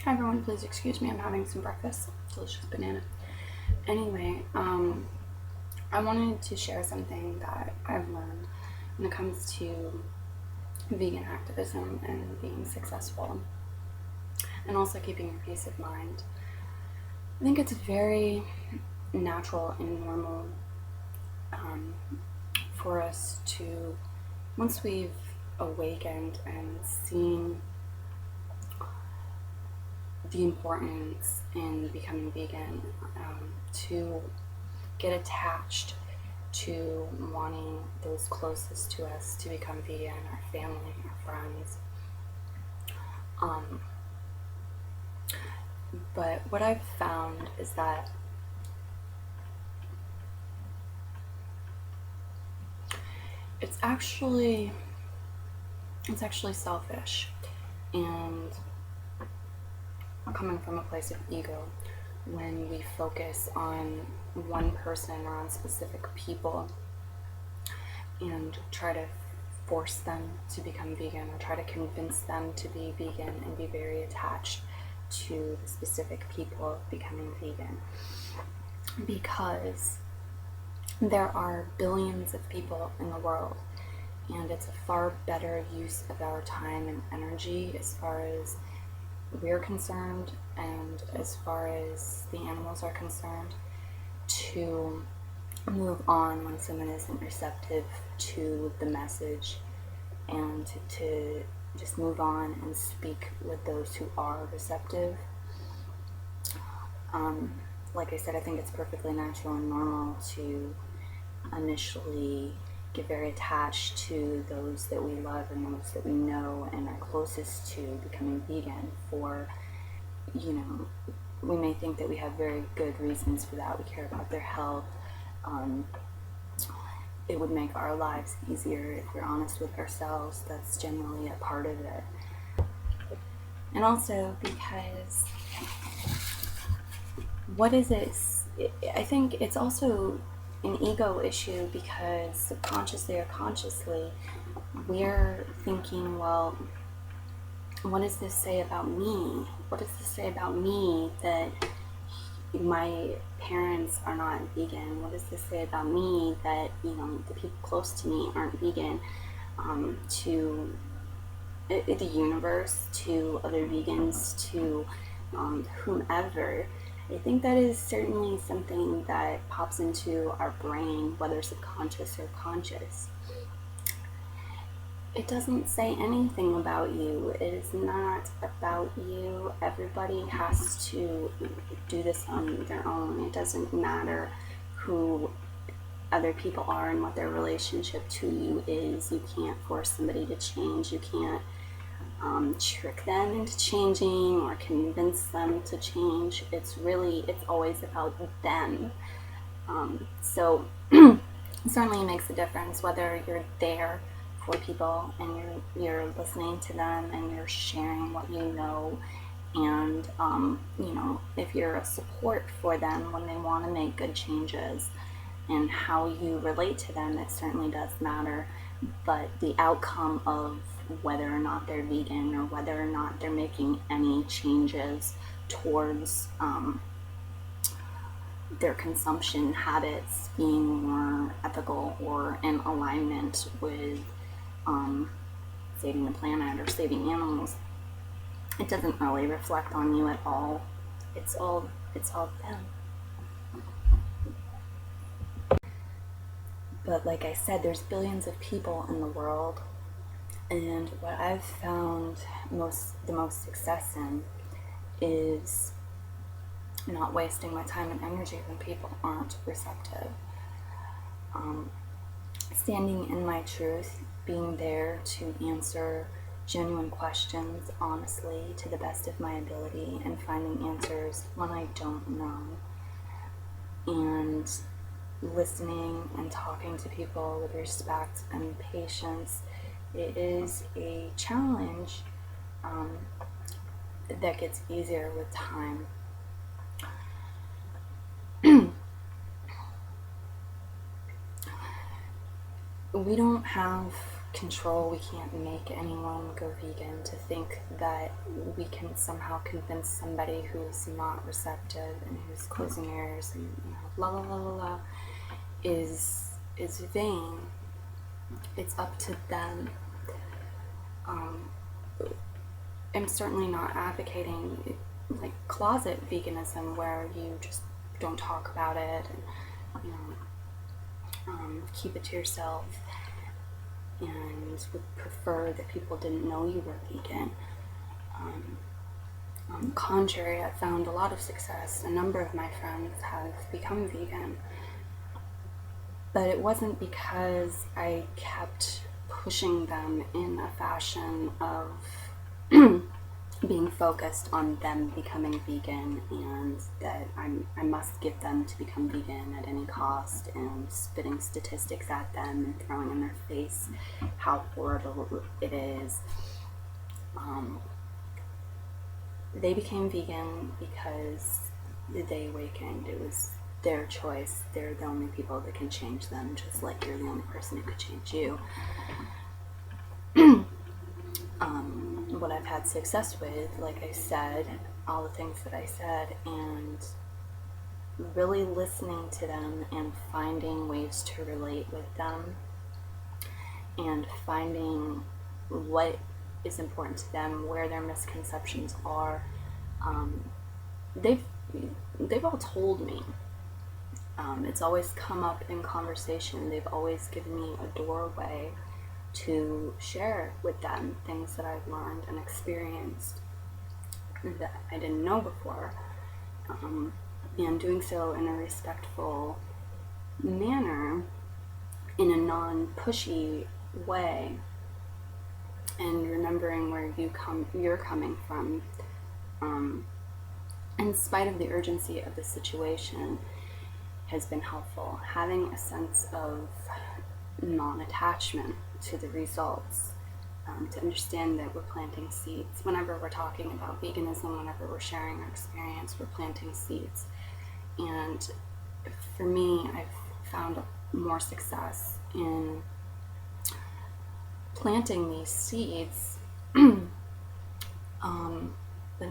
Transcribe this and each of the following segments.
Hi everyone, please excuse me, I'm having some breakfast. Delicious banana. Anyway, I wanted to share something that I've learned when it comes to vegan activism and being successful, and also keeping your peace of mind. I think it's very natural and normal for us to, once we've awakened and seen the importance in becoming vegan, to get attached to wanting those closest to us to become vegan, our family, our friends. But what I've found is that it's actually selfish, and coming from a place of ego when we focus on one person or on specific people and try to force them to become vegan or try to convince them to be vegan and be very attached to the specific people becoming vegan, because there are billions of people in the world, and it's a far better use of our time and energy as far as we're concerned and as far as the animals are concerned to move on when someone isn't receptive to the message, and to just move on and speak with those who are receptive. Like I said, I think it's perfectly natural and normal to initially get very attached to those that we love and those that we know and are closest to becoming vegan for, we may think that we have very good reasons for that. We care about their health. It would make our lives easier if we're honest with ourselves. That's generally a part of it. And also because what is it? I think it's also an ego issue, because subconsciously or consciously we're thinking, well, what does this say about me? What does this say about me that my parents are not vegan? What does this say about me that, the people close to me aren't vegan? To the universe, to other vegans, to whomever. I think that is certainly something that pops into our brain, whether subconscious or conscious. It doesn't say anything about you. It is not about you. Everybody has to do this on their own. It doesn't matter who other people are and what their relationship to you is. You can't force somebody to change. You can't trick them into changing or convince them to change. It's always about them. So certainly it makes a difference whether you're there for people and you're listening to them and you're sharing what you know, and if you're a support for them when they want to make good changes, and how you relate to them, it certainly does matter. But the outcome of whether or not they're vegan or whether or not they're making any changes towards their consumption habits being more ethical or in alignment with saving the planet or saving animals, it doesn't really reflect on you at all. It's all them. But like I said, there's billions of people in the world, and what I've found the most success in is not wasting my time and energy when people aren't receptive. Standing in my truth, being there to answer genuine questions honestly to the best of my ability, and finding answers when I don't know, and listening and talking to people with respect and patience. It is a challenge that gets easier with time. We don't have control, we can't make anyone go vegan. To think that we can somehow convince somebody who's not receptive and who's closing their ears and, you know, la la la la la, is vain. It's up to them. I'm certainly not advocating like closet veganism where you just don't talk about it and, you know, keep it to yourself, and would prefer that people didn't know you were vegan. On the contrary, I've found a lot of success. A number of my friends have become vegan, but it wasn't because I kept pushing them in a fashion of being focused on them becoming vegan, and that I must get them to become vegan at any cost, and spitting statistics at them and throwing in their face how horrible it is. They became vegan because they awakened. It was their choice. They're the only people that can change them, just like you're the only person who could change you. What I've had success with, like I said, all the things that I said, and really listening to them and finding ways to relate with them and finding what is important to them, where their misconceptions are. They've all told me. It's always come up in conversation. They've always given me a doorway to share with them things that I've learned and experienced that I didn't know before, and doing so in a respectful manner, in a non-pushy way, and remembering where you're coming from, in spite of the urgency of the situation, has been helpful. Having a sense of non-attachment to the results, to understand that we're planting seeds. Whenever we're talking about veganism, whenever we're sharing our experience, we're planting seeds. And for me, I've found more success in planting these seeds, but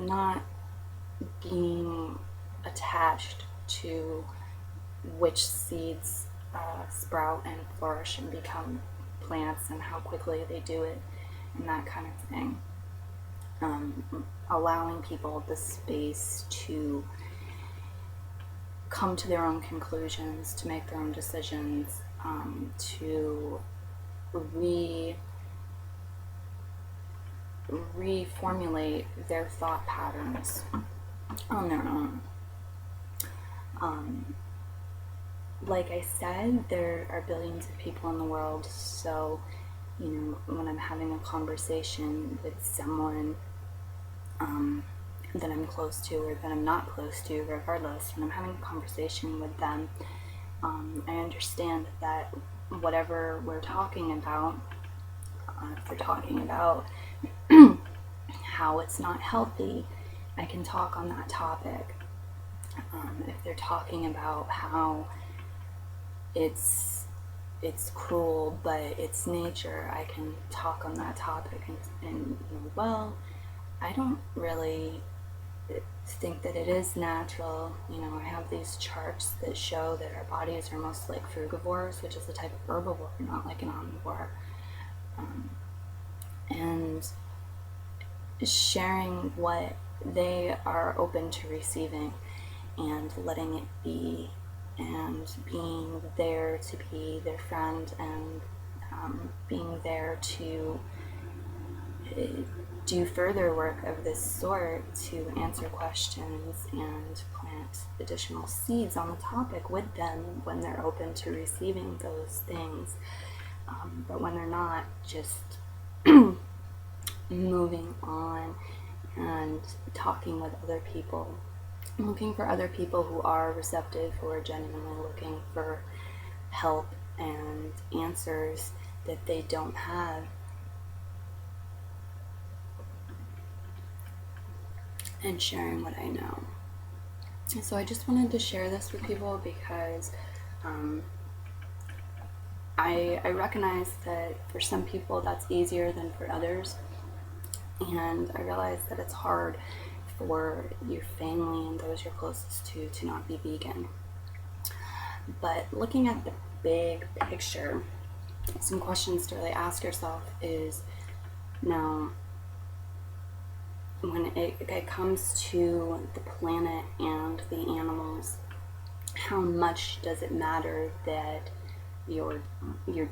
not being attached to which seeds sprout and flourish and become plants and how quickly they do it and that kind of thing. Allowing people the space to come to their own conclusions, to make their own decisions, to reformulate their thought patterns on their own. Like I said, there are billions of people in the world, so, you know, when I'm having a conversation with someone that I'm close to or that I'm not close to, regardless, when I'm having a conversation with them, I understand that whatever we're talking about, if they're talking about how it's not healthy, I can talk on that topic. If they're talking about how it's cruel, but it's nature, I can talk on that topic and you know, well, I don't really think that it is natural. You know, I have these charts that show that our bodies are most like frugivores, which is a type of herbivore, not like an omnivore. And sharing what they are open to receiving and letting it be, and being there to be their friend, and being there to do further work of this sort, to answer questions and plant additional seeds on the topic with them when they're open to receiving those things. But when they're not, just moving on and talking with other people, looking for other people who are receptive, who are genuinely looking for help and answers that they don't have, and sharing what I know. So I just wanted to share this with people because I recognize that for some people that's easier than for others, and I realize that it's hard for your family and those you're closest to not be vegan. But looking at the big picture, some questions to really ask yourself is, now, when it comes to the planet and the animals, how much does it matter that your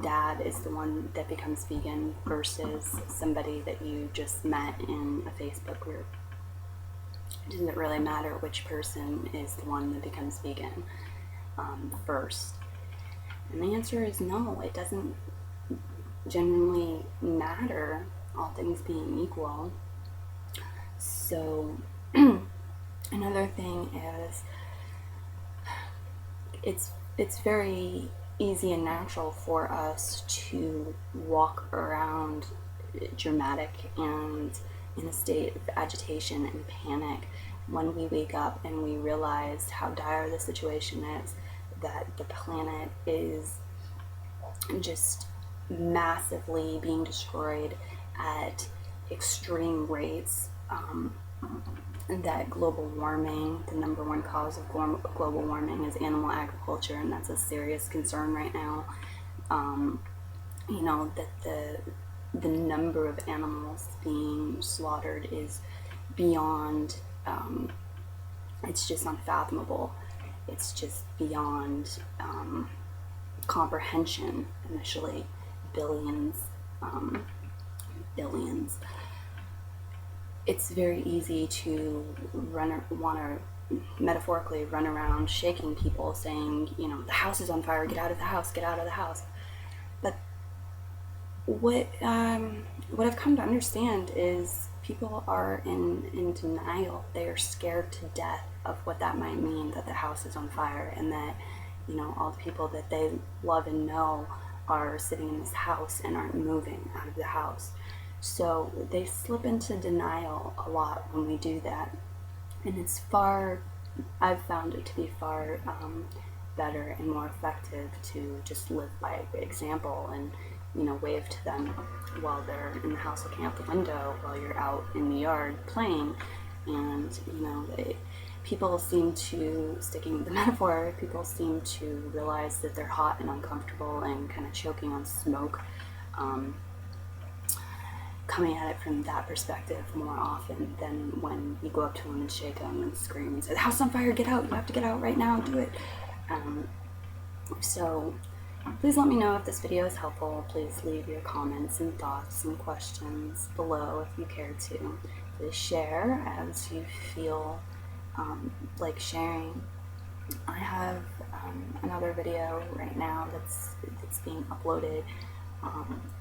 dad is the one that becomes vegan versus somebody that you just met in a Facebook group? Does it really matter which person is the one that becomes vegan first? And the answer is no, it doesn't genuinely matter, all things being equal. So another thing is, it's very easy and natural for us to walk around dramatic and in a state of agitation and panic when we wake up and we realize how dire the situation is, that the planet is just massively being destroyed at extreme rates, and that global warming, the number one cause of global warming is animal agriculture, and that's a serious concern right now. You know, that the number of animals being slaughtered is beyond, it's just unfathomable. It's just beyond comprehension initially. Billions. It's very easy to want to metaphorically run around shaking people, saying, you know, the house is on fire, get out of the house, get out of the house. But what I've come to understand is people are in denial. They are scared to death of what that might mean, that the house is on fire, and that, you know, all the people that they love and know are sitting in this house and aren't moving out of the house. So they slip into denial a lot when we do that. And I've found it to be far better and more effective to just live by example and, you know, wave to them while they're in the house looking out the window, while you're out in the yard playing. And, you know, people seem to, sticking with the metaphor, people seem to realize that they're hot and uncomfortable and kind of choking on smoke, coming at it from that perspective more often than when you go up to them and shake them and scream and say, the house is on fire, get out, you have to get out right now, do it. So please let me know if this video is helpful. Please leave your comments and thoughts and questions below if you care to. Please share as you feel like sharing. I have another video right now that's being uploaded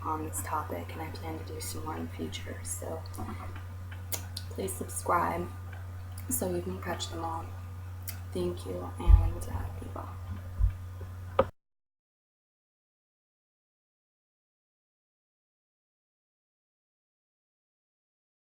on this topic, and I plan to do some more in the future. So please subscribe so you can catch them all. Thank you, and be well.